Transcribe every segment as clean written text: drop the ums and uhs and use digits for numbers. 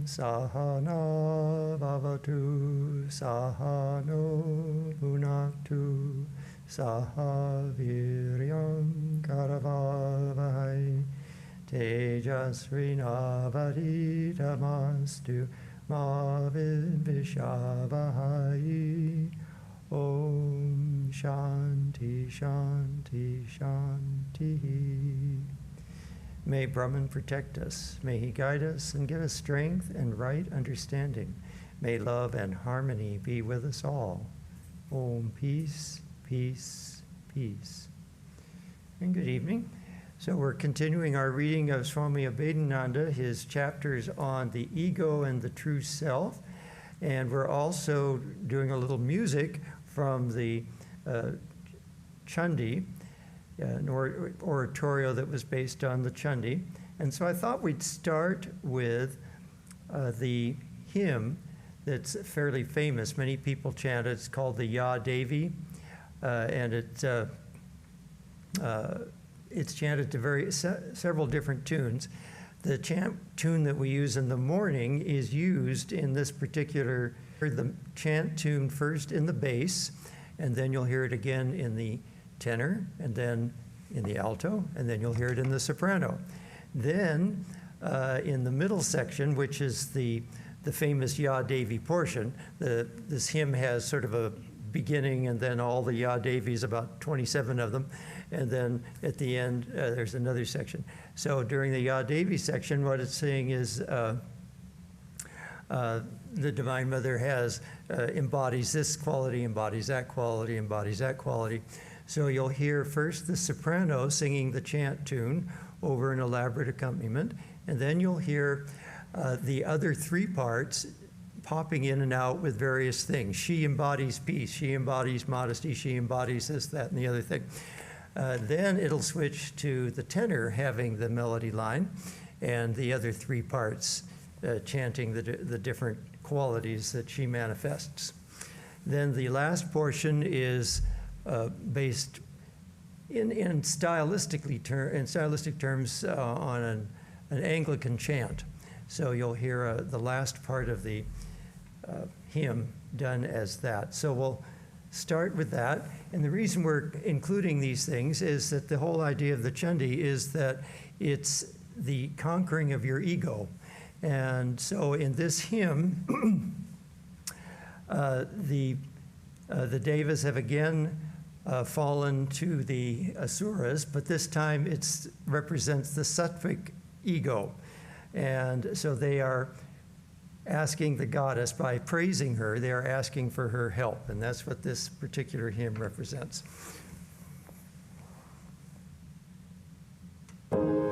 Sahana Bhavatu Sahano Bhunaktu Sahaviryam Karavavahai Tejasvinavaditamastu Ma Vidvishavahai. Om Shanti Shanti Shanti. May Brahman protect us. May he guide us and give us strength and right understanding. May love and harmony be with us all. Om peace, peace, peace. And good evening. So we're continuing our reading of Swami Abhedananda, his chapters on the ego and the true self. And we're also doing a little music from the Chandi, an oratorio that was based on the Chandi. And so I thought we'd start with the hymn that's fairly famous. Many people chant it. It's called the Ya Devi, and it's chanted to several different tunes. The tune that we use in the morning is used in this particular, the chant tune first in the bass, and then you'll hear it again in the tenor, and then in the alto, and then you'll hear it in the soprano. Then in the middle section, which is the famous Ya Devi portion, this hymn has sort of a beginning and then all the Ya Devis, about 27 of them, and then at the end there's another section. So during the Ya Devi section, what it's saying is the Divine Mother embodies this quality, embodies that quality, embodies that quality. So you'll hear first the soprano singing the chant tune over an elaborate accompaniment, and then you'll hear the other three parts popping in and out with various things. She embodies peace, she embodies modesty, she embodies this, that, and the other thing. Then it'll switch to the tenor having the melody line, and the other three parts chanting the different qualities that she manifests. Then the last portion is based in stylistic terms on an Anglican chant. So you'll hear the last part of the hymn done as that. So we'll start with that. And the reason we're including these things is that the whole idea of the Chandi is that it's the conquering of your ego. And so in this hymn, the Devas have again fallen to the Asuras, but this time it represents the sattvic ego. And so they are asking the goddess, by praising her, they are asking for her help. And that's what this particular hymn represents. Oh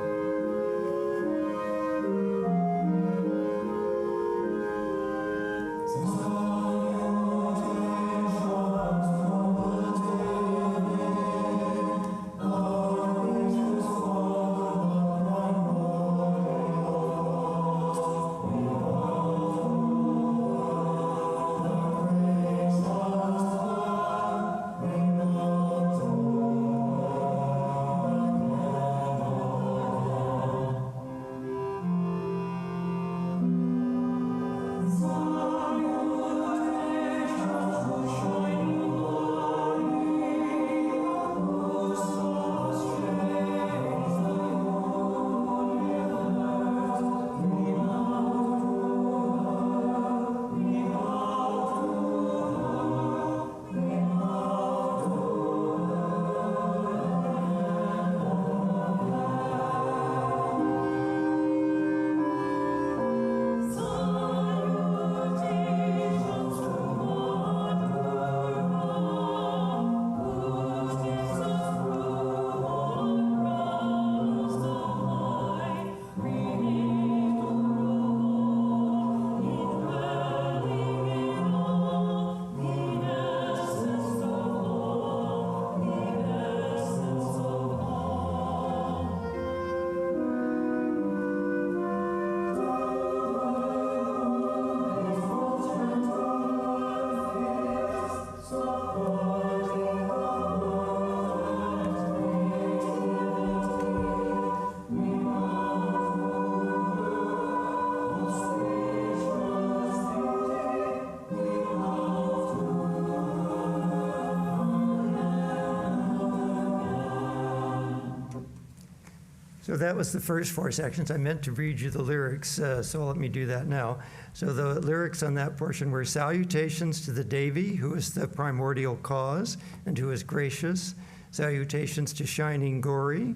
So that was the first four sections. I meant to read you the lyrics, so let me do that now. So the lyrics on that portion were salutations to the Devi, who is the primordial cause and who is gracious. Salutations to shining Gauri,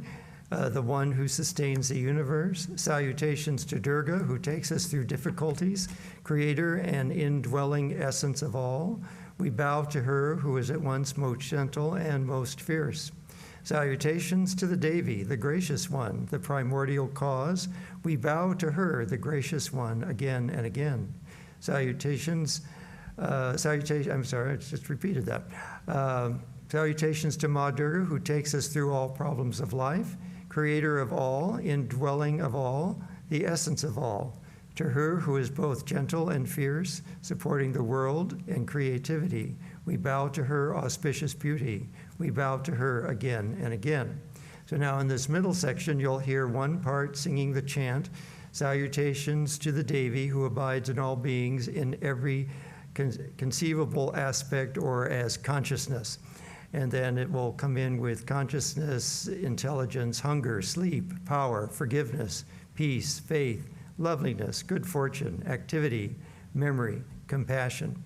the one who sustains the universe. Salutations to Durga, who takes us through difficulties, creator and indwelling essence of all. We bow to her who is at once most gentle and most fierce. Salutations to the Devi, the gracious one, the primordial cause. We bow to her, the gracious one, again and again. Salutations, I'm sorry, I just repeated that. Salutations to Ma Durga, who takes us through all problems of life, creator of all, indwelling of all, the essence of all. To her who is both gentle and fierce, supporting the world and creativity. We bow to her auspicious beauty. We bow to her again and again. So now in this middle section, you'll hear one part singing the chant, salutations to the Devi who abides in all beings in every conceivable aspect or as consciousness. And then it will come in with consciousness, intelligence, hunger, sleep, power, forgiveness, peace, faith, loveliness, good fortune, activity, memory, compassion.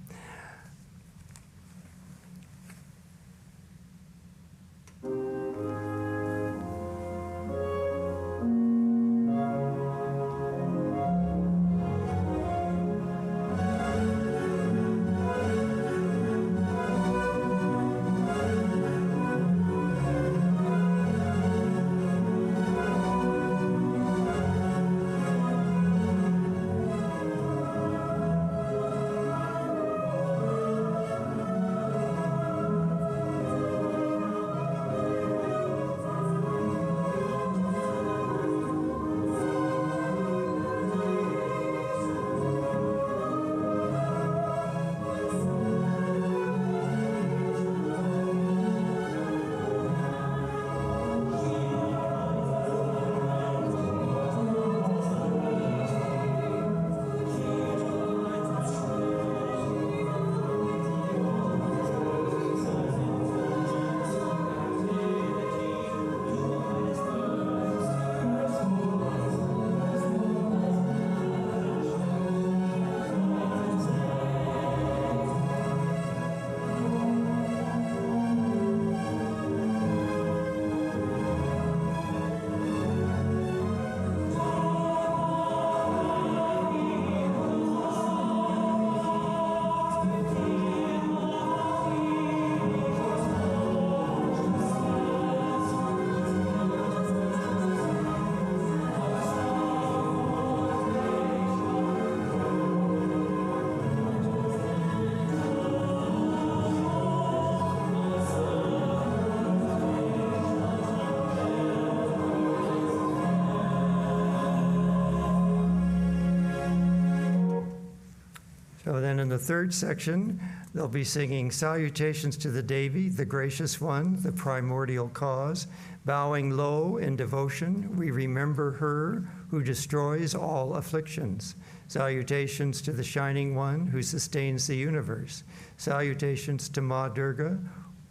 So then in the third section, they'll be singing salutations to the Devi, the gracious one, the primordial cause. Bowing low in devotion, we remember her who destroys all afflictions. Salutations to the shining one who sustains the universe. Salutations to Ma Durga,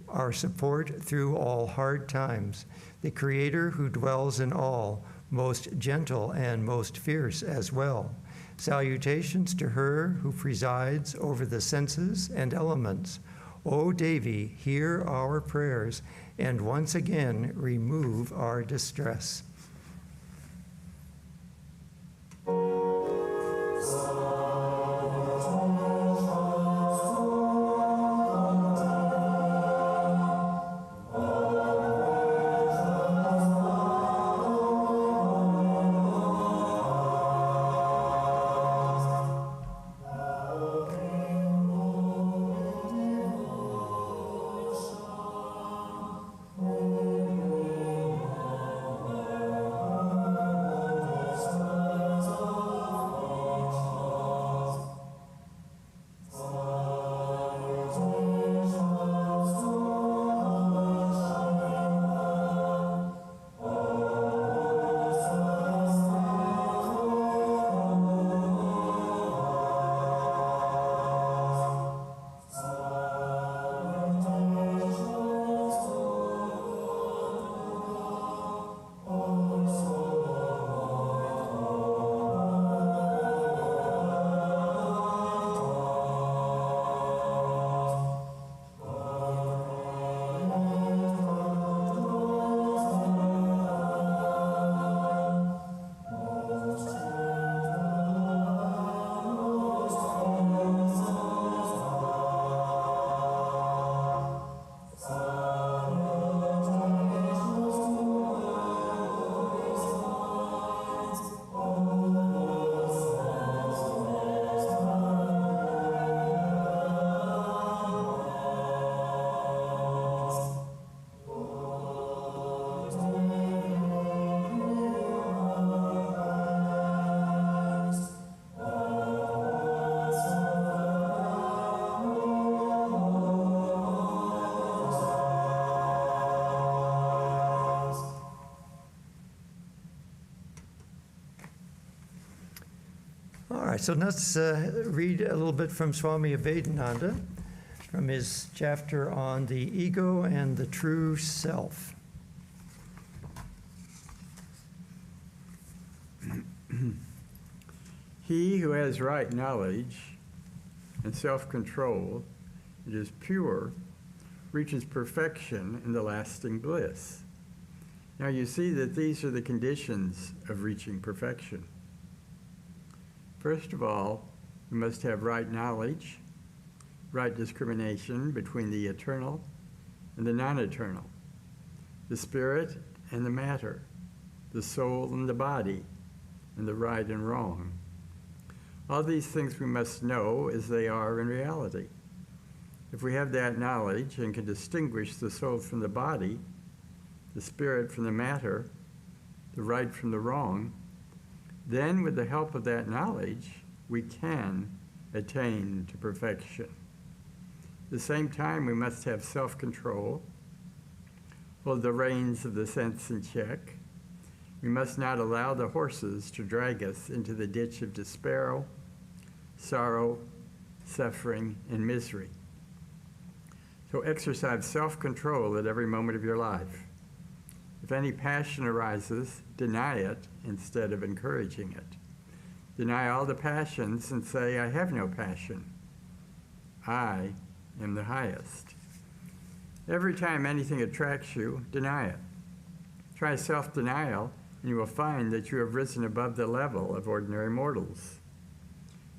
our support through all hard times. The creator who dwells in all, most gentle and most fierce as well. Salutations to her who presides over the senses and elements. O Devi, hear our prayers and once again remove our distress. All right, so let's read a little bit from Swami Abhedananda, from his chapter on the ego and the true self. He who has right knowledge and self-control and is pure reaches perfection and the lasting bliss. Now you see that these are the conditions of reaching perfection. First of all, we must have right knowledge, right discrimination between the eternal and the non-eternal, the spirit and the matter, the soul and the body, and the right and wrong. All these things we must know as they are in reality. If we have that knowledge and can distinguish the soul from the body, the spirit from the matter, the right from the wrong, then with the help of that knowledge, we can attain to perfection. At the same time, we must have self-control, hold the reins of the sense in check. We must not allow the horses to drag us into the ditch of despair, sorrow, suffering, and misery. So exercise self-control at every moment of your life. If any passion arises, deny it instead of encouraging it. Deny all the passions and say, I have no passion. I am the highest. Every time anything attracts you, deny it. Try self-denial, and you will find that you have risen above the level of ordinary mortals.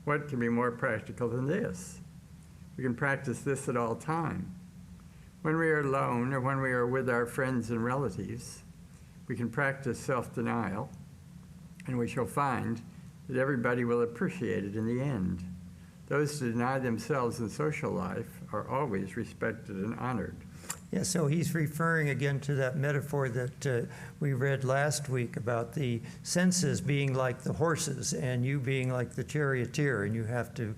What can be more practical than this? We can practice this at all time. When we are alone or when we are with our friends and relatives, we can practice self-denial, and we shall find that everybody will appreciate it in the end. Those who deny themselves in social life are always respected and honored. Yeah, so he's referring again to that metaphor that we read last week about the senses being like the horses and you being like the charioteer, and you have to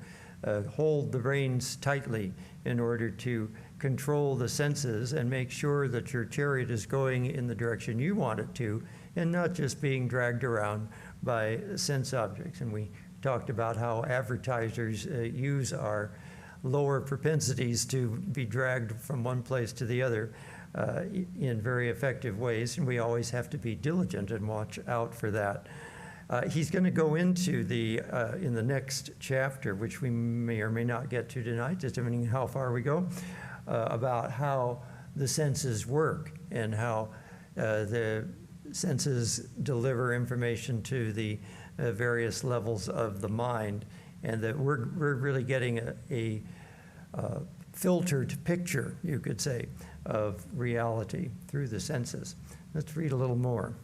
hold the reins tightly in order to control the senses and make sure that your chariot is going in the direction you want it to and not just being dragged around by sense objects. And we talked about how advertisers use our lower propensities to be dragged from one place to the other in very effective ways, and we always have to be diligent and watch out for that. He's going to go into the, in the next chapter, which we may or may not get to tonight, just depending on how far we go, about how the senses work and how the senses deliver information to the various levels of the mind, and that we're really getting a filtered picture, you could say, of reality through the senses. Let's read a little more.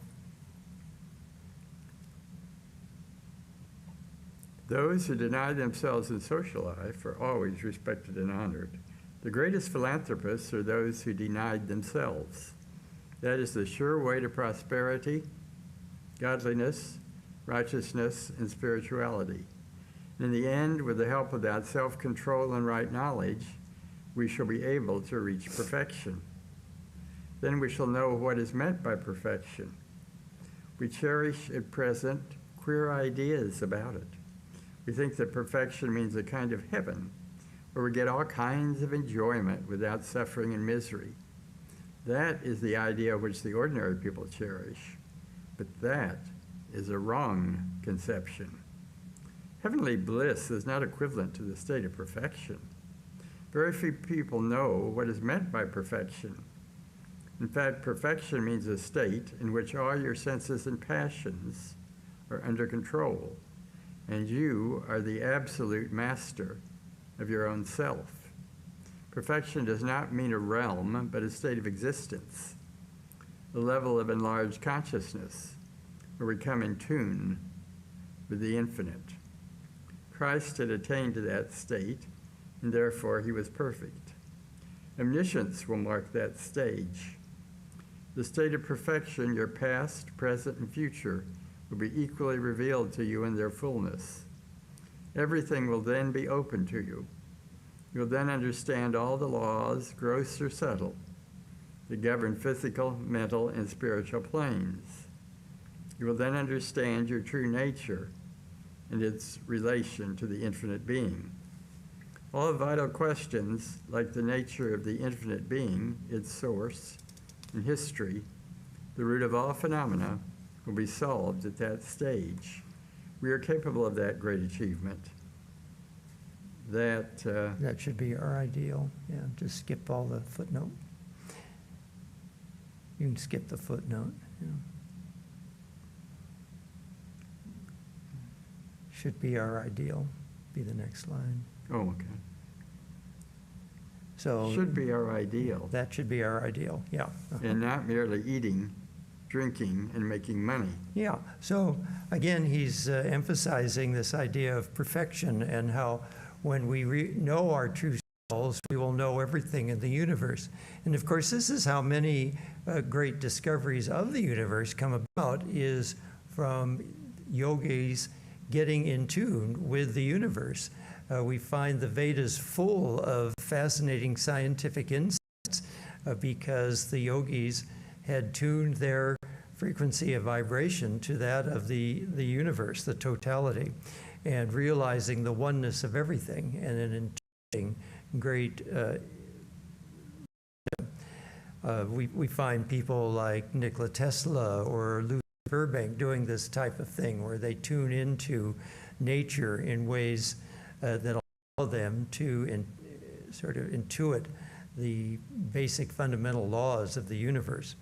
Those who deny themselves in social life are always respected and honored. The greatest philanthropists are those who denied themselves. That is the sure way to prosperity, godliness, righteousness, and spirituality. In the end, with the help of that self-control and right knowledge, we shall be able to reach perfection. Then we shall know what is meant by perfection. We cherish at present queer ideas about it. We think that perfection means a kind of heaven, where we get all kinds of enjoyment without suffering and misery. That is the idea which the ordinary people cherish, but that is a wrong conception. Heavenly bliss is not equivalent to the state of perfection. Very few people know what is meant by perfection. In fact, perfection means a state in which all your senses and passions are under control, and you are the absolute master of your own self. Perfection does not mean a realm, but a state of existence, a level of enlarged consciousness, where we come in tune with the infinite. Christ had attained to that state, and therefore he was perfect. Omniscience will mark that stage. The state of perfection, your past, present, and future, will be equally revealed to you in their fullness. Everything will then be open to you. You will then understand all the laws, gross or subtle, that govern physical, mental, and spiritual planes. You will then understand your true nature and its relation to the infinite being. All vital questions, like the nature of the infinite being, its source, and history, the root of all phenomena, will be solved at that stage. We are capable of that great achievement. That should be our ideal. Yeah, just skip all the footnote. You can skip the footnote. Yeah. Should be our ideal, be the next line. Oh, okay. So should be our ideal. That should be our ideal, yeah. And not merely eating, drinking, and making money. Yeah, so again, he's emphasizing this idea of perfection and how when we know our true selves, we will know everything in the universe. And of course, this is how many great discoveries of the universe come about, is from yogis getting in tune with the universe. We find the Vedas full of fascinating scientific insights because the yogis had tuned their frequency of vibration to that of the universe, the totality, and realizing the oneness of everything, and an intuiting great we find people like Nikola Tesla or Louis Burbank doing this type of thing, where they tune into nature in ways that allow them to sort of intuit the basic fundamental laws of the universe.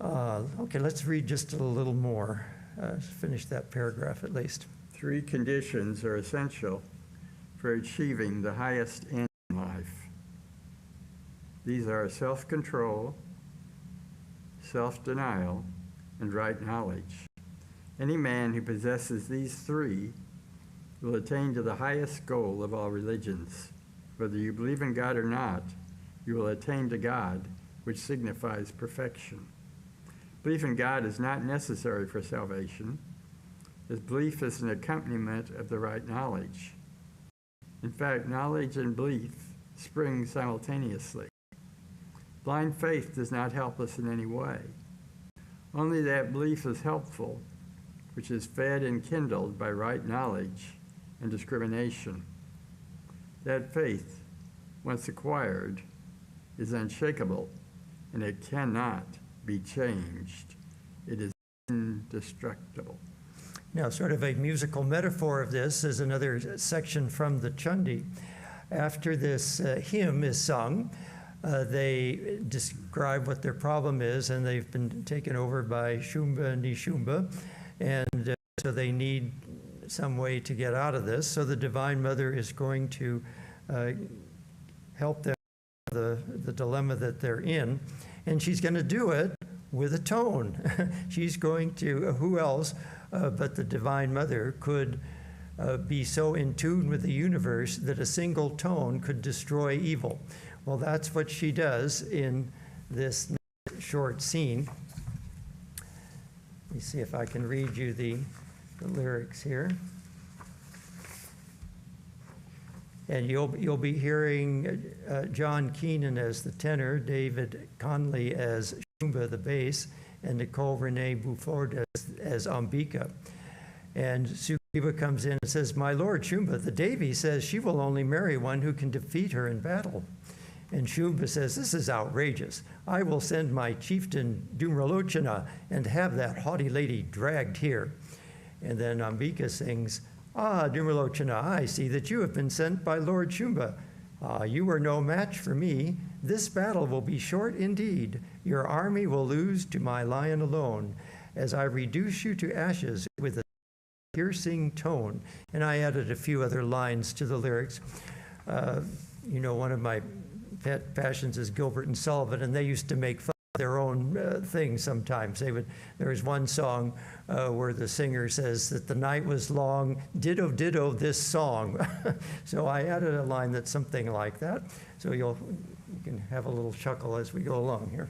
Okay, let's read just a little more. Finish that paragraph at least. 3 conditions are essential for achieving the highest end in life. These are self-control, self-denial, and right knowledge. Any man who possesses these 3 will attain to the highest goal of all religions. Whether you believe in God or not, you will attain to God, which signifies perfection. Belief in God is not necessary for salvation, as belief is an accompaniment of the right knowledge. In fact, knowledge and belief spring simultaneously. Blind faith does not help us in any way. Only that belief is helpful, which is fed and kindled by right knowledge and discrimination. That faith, once acquired, is unshakable, and it cannot be changed. It is indestructible. Now, sort of a musical metaphor of this is another section from the Chandi. After this hymn is sung, they describe what their problem is, and they've been taken over by Shumba and Nishumba, and so they need some way to get out of this. So the Divine Mother is going to help them with the dilemma that they're in, and she's going to do it with a tone. She's going to, who else but the Divine Mother could be so in tune with the universe that a single tone could destroy evil. Well, that's what she does in this short scene. Let me see if I can read you the lyrics here. And you'll be hearing John Keenan as the tenor, David Conley as Shumba, the bass, and Nicole Renee Boufford as Ambika. And Sugriva comes in and says, "My lord Shumba, the Devi says she will only marry one who can defeat her in battle." And Shumba says, "This is outrageous. I will send my chieftain Dhumralochana and have that haughty lady dragged here." And then Ambika sings, "Ah, Dhumralochana, I see that you have been sent by Lord Shumba. You are no match for me. This battle will be short indeed. Your army will lose to my lion alone, as I reduce you to ashes with a piercing tone." And I added a few other lines to the lyrics. You know, one of my pet passions is Gilbert and Sullivan, and they used to make fun of their own things sometimes. There was one song where the singer says that the night was long, ditto, ditto this song. So I added a line that's something like that. So you can have a little chuckle as we go along here.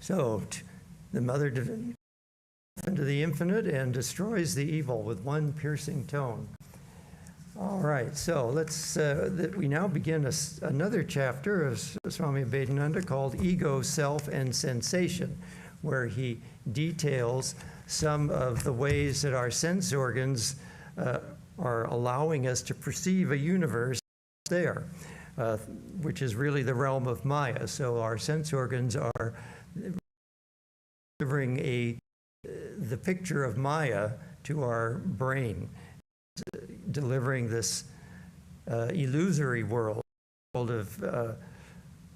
So the mother into the infinite and destroys the evil with one piercing tone. All right, so we now begin another chapter of Swami Abhedananda called Ego, Self, and Sensation, where he details some of the ways that our sense organs are allowing us to perceive a universe there, which is really the realm of Maya. So our sense organs are delivering the picture of Maya to our brain, delivering this illusory world of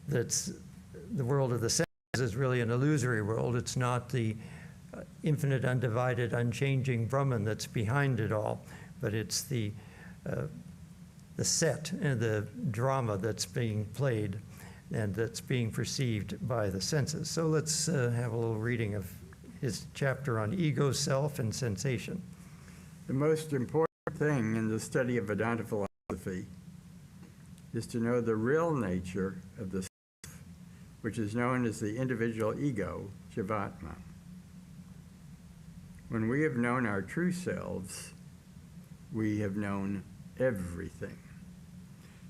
that's the world of the senses is really an illusory world. It's not the infinite, undivided, unchanging Brahman that's behind it all, but it's the set and the drama that's being played and that's being perceived by the senses. So let's have a little reading of his chapter on ego, self, and sensation. The most important thing in the study of Vedanta philosophy is to know the real nature of the self, which is known as the individual ego, Jivatma. When we have known our true selves, we have known everything.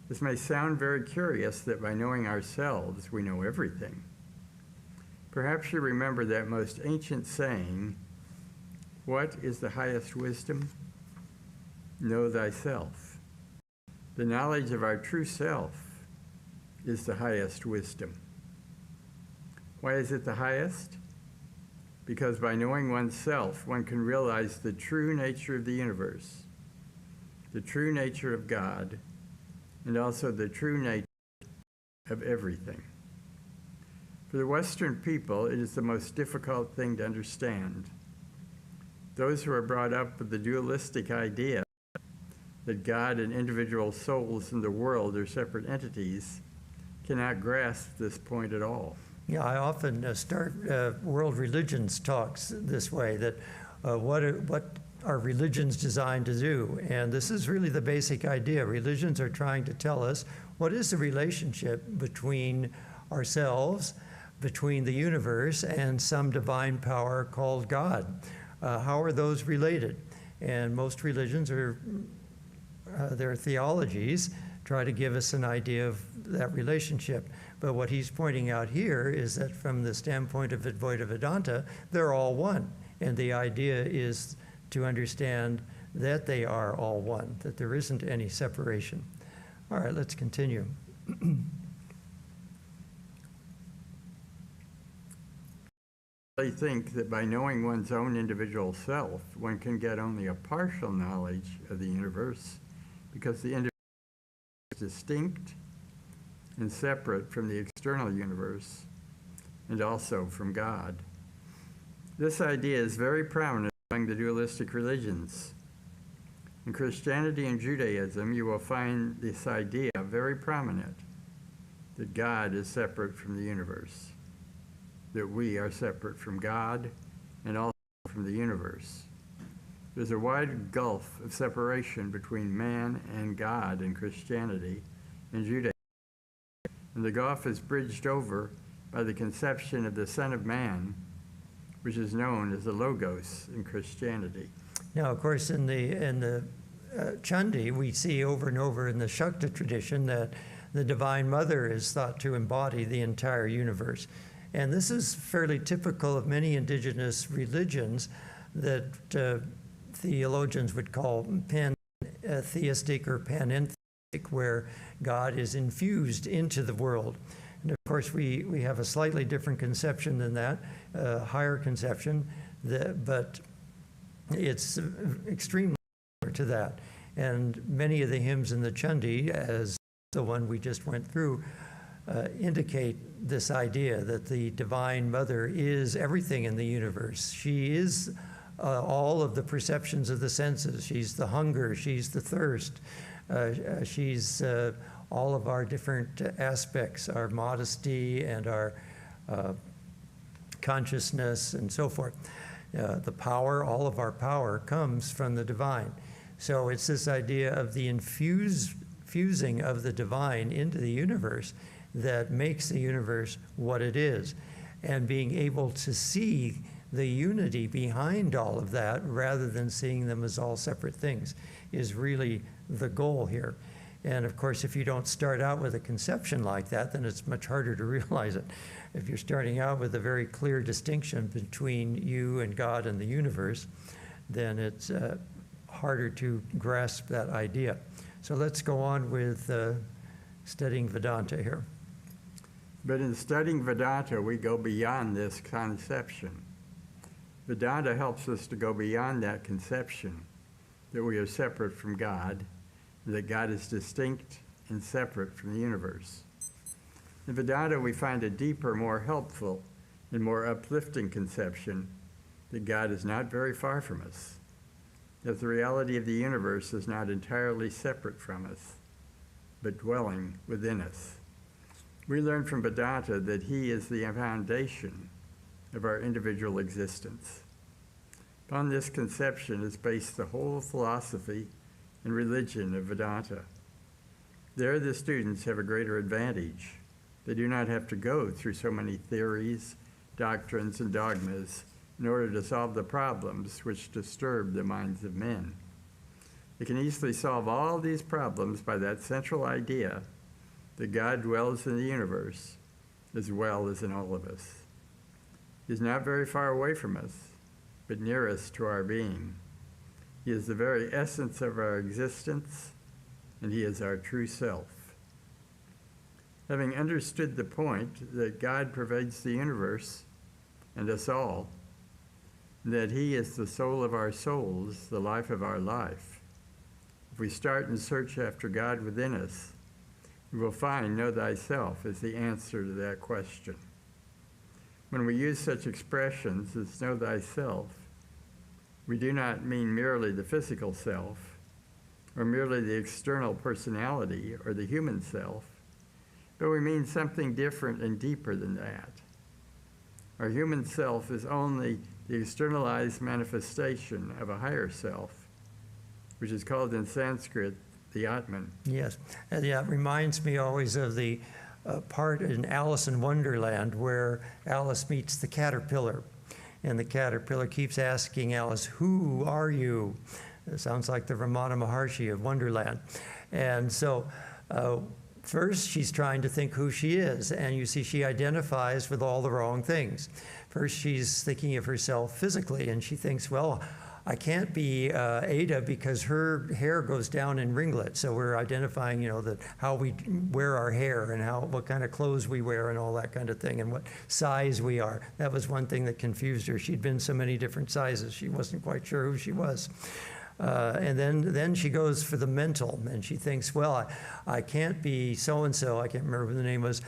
This may sound very curious that by knowing ourselves, we know everything. Perhaps you remember that most ancient saying, "What is the highest wisdom? Know thyself." The knowledge of our true self is the highest wisdom. Why is it the highest? Because by knowing oneself, one can realize the true nature of the universe, the true nature of God, and also the true nature of everything. For the Western people, it is the most difficult thing to understand. Those who are brought up with the dualistic idea that God and individual souls in the world are separate entities cannot grasp this point at all. Yeah, I often start world religions talks this way, that what are religions designed to do? And this is really the basic idea. Religions are trying to tell us what is the relationship between ourselves, between the universe, and some divine power called God. How are those related? And most religions their theologies try to give us an idea of that relationship. But what he's pointing out here is that from the standpoint of Advaita Vedanta, they're all one. And the idea is to understand that they are all one, that there isn't any separation. All right, let's continue. I think that by knowing one's own individual self, one can get only a partial knowledge of the universe, because the individual is distinct and separate from the external universe and also from God. This idea is very prominent among the dualistic religions. In Christianity and Judaism, you will find this idea very prominent, that God is separate from the universe, that we are separate from God and also from the universe. There's a wide gulf of separation between man and God in Christianity and Judaism, and the gulf is bridged over by the conception of the Son of Man, which is known as the Logos in Christianity. Now, of course, in the Chandi, we see over and over in the Shakta tradition that the Divine Mother is thought to embody the entire universe. And this is fairly typical of many indigenous religions that theologians would call pantheistic or panentheistic, where God is infused into the world. And of course, we have a slightly different conception than that, higher conception, but it's extremely similar to that. And many of the hymns in the Chandi, as the one we just went through, indicate this idea that the Divine Mother is everything in the universe. She is all of the perceptions of the senses. She's the hunger, she's the thirst, she's all of our different aspects, our modesty and our consciousness and so forth. The power, all of our power comes from the divine. So it's this idea of the fusing of the divine into the universe that makes the universe what it is. and being able to see the unity behind all of that rather than seeing them as all separate things is really the goal here. And of course, if you don't start out with a conception like that, then it's much harder to realize it. If you're starting out with a very clear distinction between you and God and the universe, then it's harder to grasp that idea. So let's go on with studying Vedanta here. But in studying Vedanta, we go beyond this conception. Vedanta helps us to go beyond that conception that we are separate from God, that God is distinct and separate from the universe. In Vedanta, we find a deeper, more helpful, and more uplifting conception that God is not very far from us, that the reality of the universe is not entirely separate from us, but dwelling within us. We learn from Vedanta that He is the foundation of our individual existence. Upon this conception is based the whole philosophy and religion of Vedanta. There, the students have a greater advantage. They do not have to go through so many theories, doctrines, and dogmas in order to solve the problems which disturb the minds of men. They can easily solve all these problems by that central idea that God dwells in the universe as well as in all of us. He is not very far away from us, but nearest to our being. He is the very essence of our existence, and He is our true self. Having understood the point that God pervades the universe and us all, and that He is the soul of our souls, the life of our life, if we start and search after God within us, we will find know thyself as the answer to that question. When we use such expressions as know thyself, we do not mean merely the physical self, or merely the external personality or the human self, but we mean something different and deeper than that. Our human self is only the externalized manifestation of a higher self, which is called in Sanskrit the Atman. Yes, and yeah, it reminds me always of the part in Alice in Wonderland where Alice meets the caterpillar. And the caterpillar keeps asking Alice, "Who are you?" It sounds like the Ramana Maharshi of Wonderland. And so first she's trying to think who she is. And you see she identifies with all the wrong things. First she's thinking of herself physically, and she thinks, well, I can't be Ada because her hair goes down in ringlets. So we're identifying, how we wear our hair and what kind of clothes we wear and all that kind of thing and what size we are. That was one thing that confused her. She'd been so many different sizes. She wasn't quite sure who she was. And then she goes for the mental, and she thinks, well, I can't be so-and-so, I can't remember who the name was,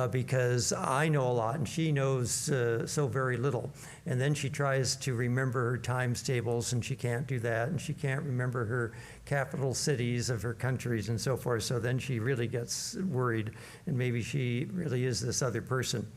because I know a lot and she knows so very little. And then she tries to remember her times tables, and she can't do that, and she can't remember her capital cities of her countries and so forth. So then she really gets worried, and maybe she really is this other person.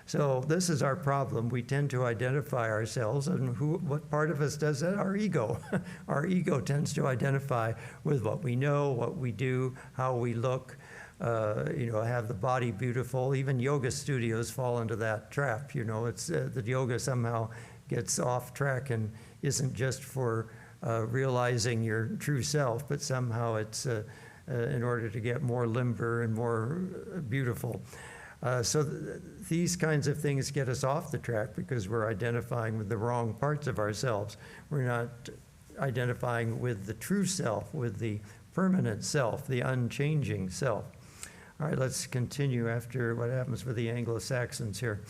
So this is our problem. We tend to identify ourselves, and what part of us does that? Our ego. Our ego tends to identify with what we know, what we do, how we look, have the body beautiful. Even yoga studios fall into that trap. It's that yoga somehow gets off track and isn't just for realizing your true self, but somehow it's in order to get more limber and more beautiful. So these kinds of things get us off the track because we're identifying with the wrong parts of ourselves. We're not identifying with the true self, with the permanent self, the unchanging self. All right, let's continue after what happens with the Anglo-Saxons here.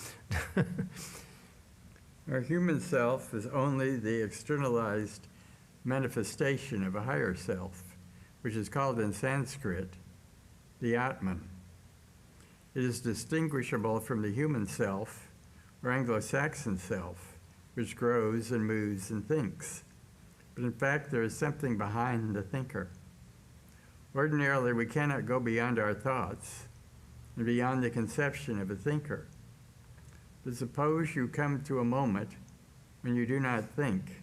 Our human self is only the externalized manifestation of a higher self, which is called in Sanskrit the Atman. It is distinguishable from the human self, or Anglo-Saxon self, which grows and moves and thinks. But in fact, there is something behind the thinker. Ordinarily, we cannot go beyond our thoughts and beyond the conception of a thinker. But suppose you come to a moment when you do not think,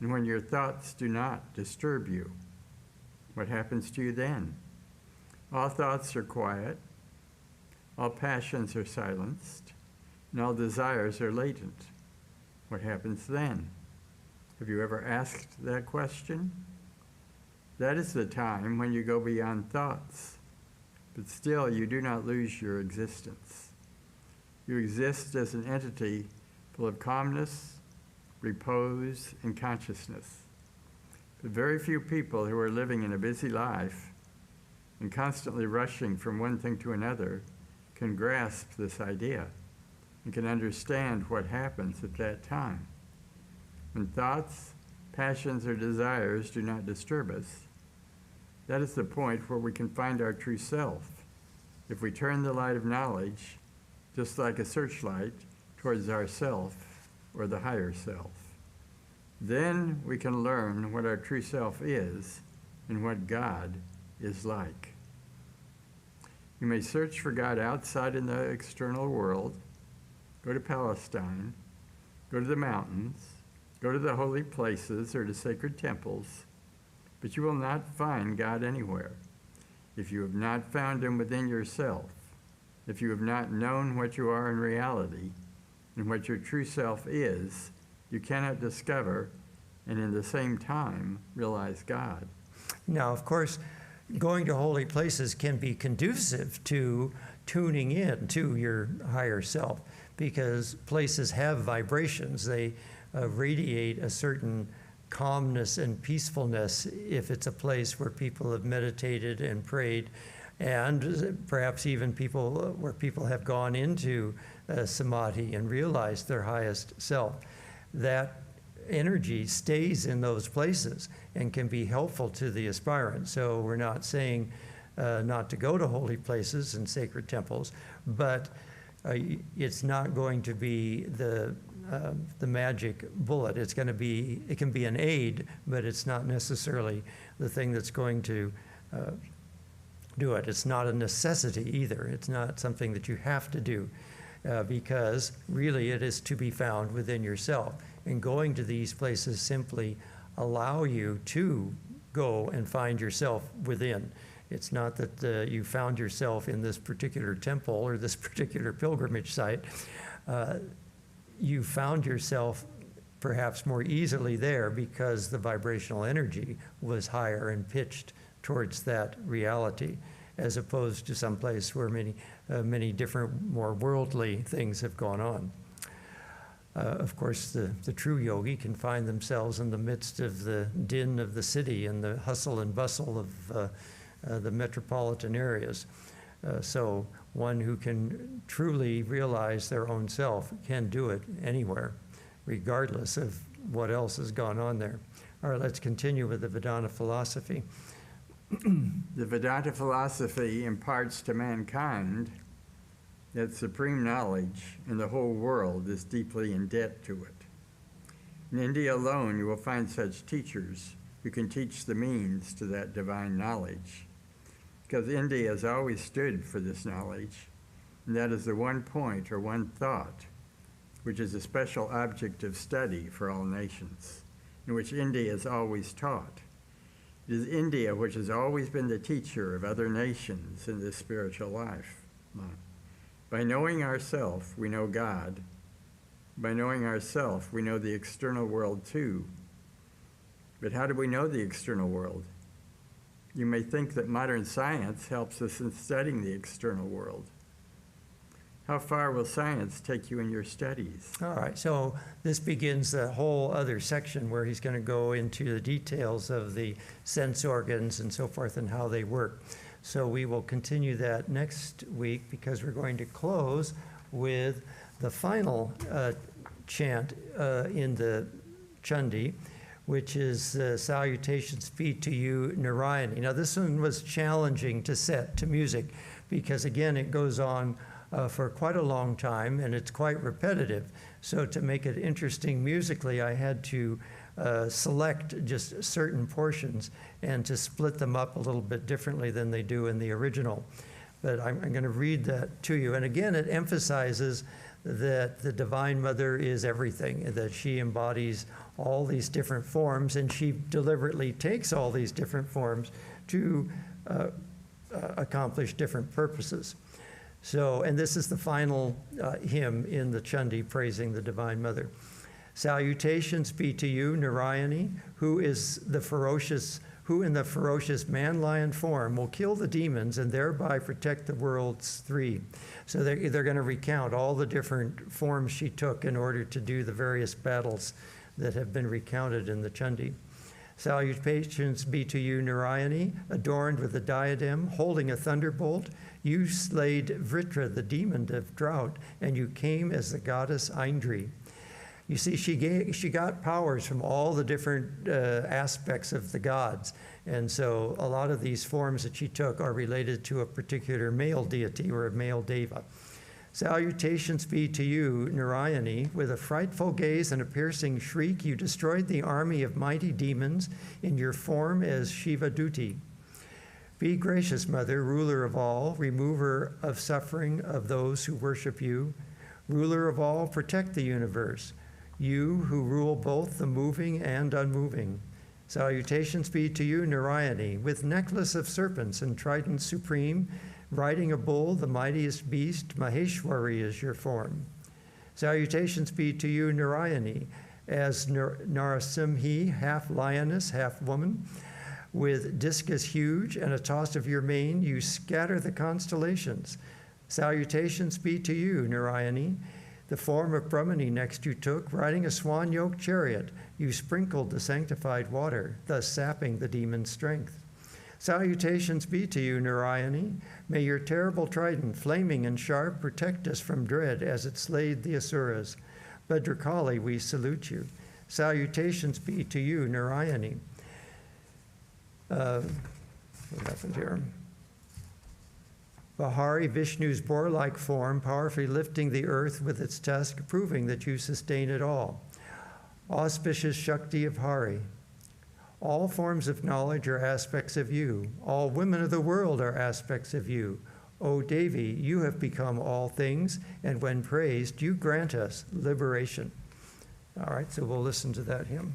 and when your thoughts do not disturb you. What happens to you then? All thoughts are quiet. All passions are silenced. and all desires are latent. What happens then? Have you ever asked that question? That is the time when you go beyond thoughts, but still you do not lose your existence. You exist as an entity full of calmness, repose, and consciousness. But very few people who are living in a busy life and constantly rushing from one thing to another can grasp this idea and can understand what happens at that time. When thoughts, passions, or desires do not disturb us, that is the point where we can find our true self. If we turn the light of knowledge, just like a searchlight, towards ourself or the higher self, then we can learn what our true self is and what God is like. You may search for God outside in the external world, go to Palestine, go to the mountains, go to the holy places or to sacred temples, but you will not find God anywhere. If you have not found him within yourself, if you have not known what you are in reality and what your true self is, you cannot discover and in the same time realize God. Now, of course, going to holy places can be conducive to tuning in to your higher self, because places have vibrations. They radiate a certain calmness and peacefulness if it's a place where people have meditated and prayed, and perhaps even where people have gone into samadhi and realized their highest self. That energy stays in those places and can be helpful to the aspirant. So we're not saying not to go to holy places and sacred temples, but it's not going to be the magic bullet. It can be an aid, but it's not necessarily the thing that's going to do it. It's not a necessity either. It's not something that you have to do, because really it is to be found within yourself. And going to these places simply allow you to go and find yourself within. It's not that you found yourself in this particular temple or this particular pilgrimage site. You found yourself perhaps more easily there because the vibrational energy was higher and pitched towards that reality, as opposed to some place where many different, more worldly things have gone on. Of course, the true yogi can find themselves in the midst of the din of the city and the hustle and bustle of the metropolitan areas. So one who can truly realize their own self can do it anywhere, regardless of what else has gone on there. All right, let's continue with the Vedanta philosophy. The Vedanta philosophy imparts to mankind that supreme knowledge in the whole world is deeply in debt to it. In India alone, you will find such teachers who can teach the means to that divine knowledge, because India has always stood for this knowledge, and that is the one point or one thought which is a special object of study for all nations, in which India has always taught. It is India which has always been the teacher of other nations in this spiritual life. By knowing ourself, we know God. By knowing ourself, we know the external world too. But how do we know the external world? You may think that modern science helps us in studying the external world. How far will science take you in your studies? All right, so this begins a whole other section where he's going to go into the details of the sense organs and so forth and how they work. So we will continue that next week, because we're going to close with the final chant in the Chandi, which is salutations be to you, Narayani. Now this one was challenging to set to music, because again it goes on for quite a long time and it's quite repetitive. So to make it interesting musically, I had to select just certain portions and to split them up a little bit differently than they do in the original. But I'm going to read that to you. And again, it emphasizes that the Divine Mother is everything, that she embodies all these different forms, and she deliberately takes all these different forms to accomplish different purposes. So, and this is the final hymn in the Chandi praising the Divine Mother. Salutations be to you, Narayani, who in the ferocious man-lion form will kill the demons and thereby protect the world's three. So they're going to recount all the different forms she took in order to do the various battles that have been recounted in the Chandi. Salutations be to you, Narayani, adorned with a diadem, holding a thunderbolt. You slayed Vritra, the demon of drought, and you came as the goddess Indri. You see, she got powers from all the different aspects of the gods. And so a lot of these forms that she took are related to a particular male deity or a male deva. Salutations be to you, Narayani. With a frightful gaze and a piercing shriek, you destroyed the army of mighty demons in your form as Shiva Duti. Be gracious, Mother, ruler of all, remover of suffering of those who worship you. Ruler of all, protect the universe. You who rule both the moving and unmoving. Salutations be to you, Narayani, with necklace of serpents and trident supreme, riding a bull, the mightiest beast, Maheshwari is your form. Salutations be to you, Narayani, as Narasimhi, half lioness, half woman. With discus huge and a toss of your mane, you scatter the constellations. Salutations be to you, Narayani. The form of Brahmani next you took, riding a swan-yoked chariot. You sprinkled the sanctified water, thus sapping the demon's strength. Salutations be to you, Narayani. May your terrible trident, flaming and sharp, protect us from dread as it slayed the Asuras. Bhadrakali, we salute you. Salutations be to you, Narayani. What happened here? Bahari, Vishnu's boar-like form, powerfully lifting the earth with its tusk, proving that you sustain it all. Auspicious Shakti of Hari. All forms of knowledge are aspects of you. All women of the world are aspects of you. O Devi, you have become all things, and when praised, you grant us liberation. All right, so we'll listen to that hymn.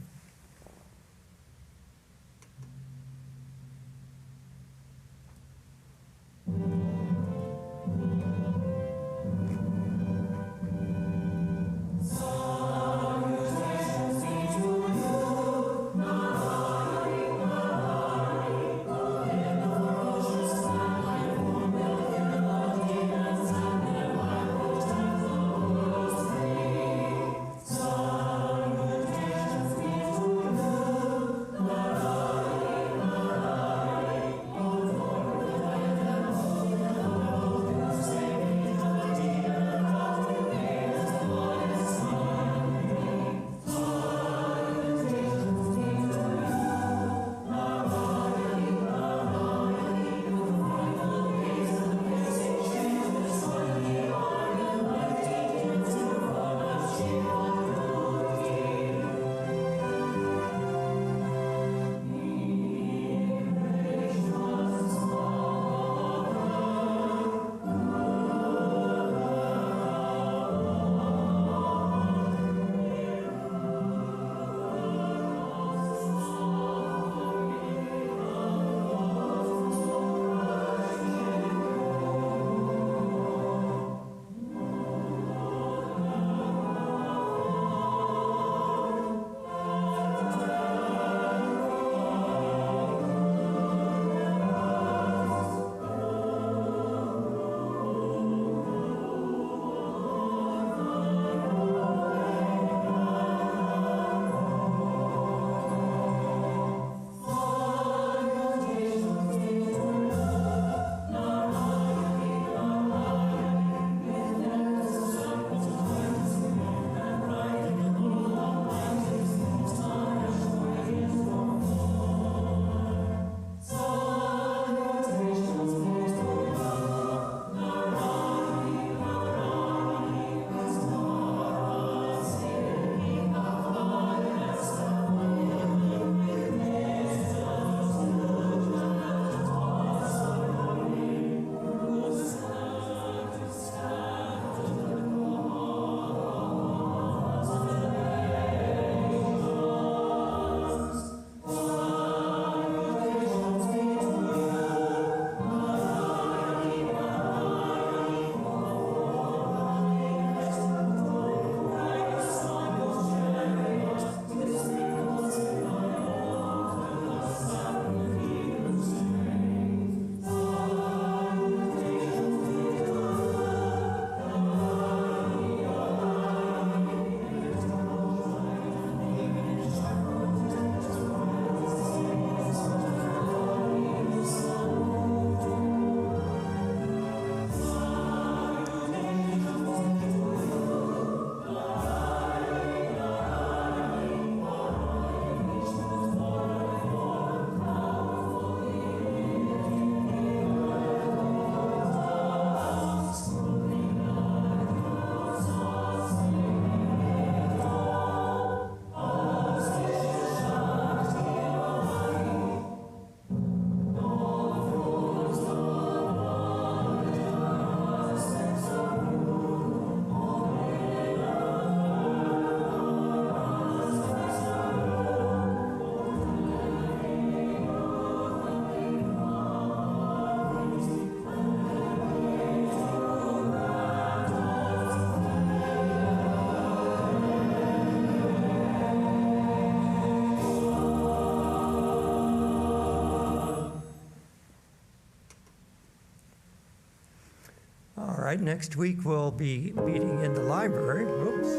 All right, next week we'll be meeting in the library. Whoops.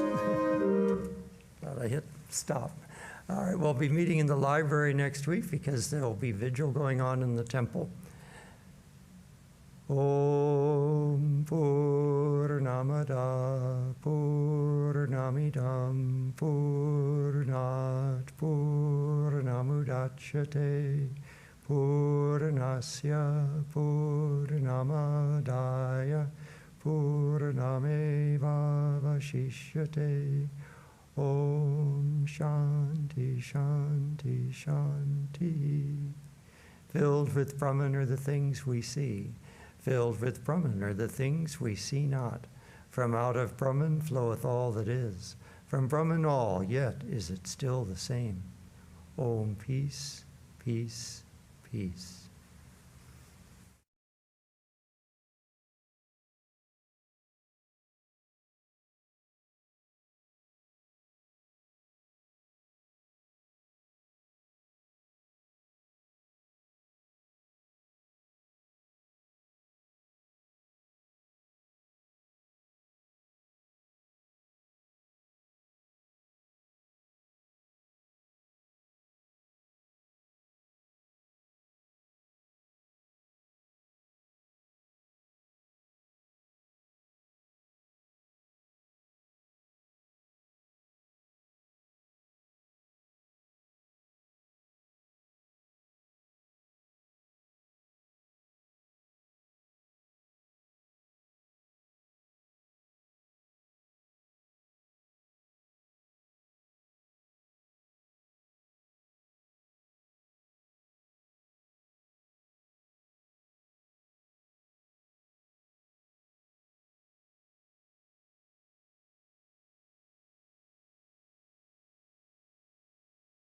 Thought I hit stop. All right, we'll be meeting in the library next week because there will be vigil going on in the temple. Om Purnamada Purnamidam Purnat Purnamudachyate Purnasya Purnamadaya Purnameva Vashishyate. Om Shanti Shanti Shanti. Filled with Brahman are the things we see. Filled with Brahman are the things we see not. From out of Brahman floweth all that is. From Brahman all, yet is it still the same. Om, peace, peace, peace.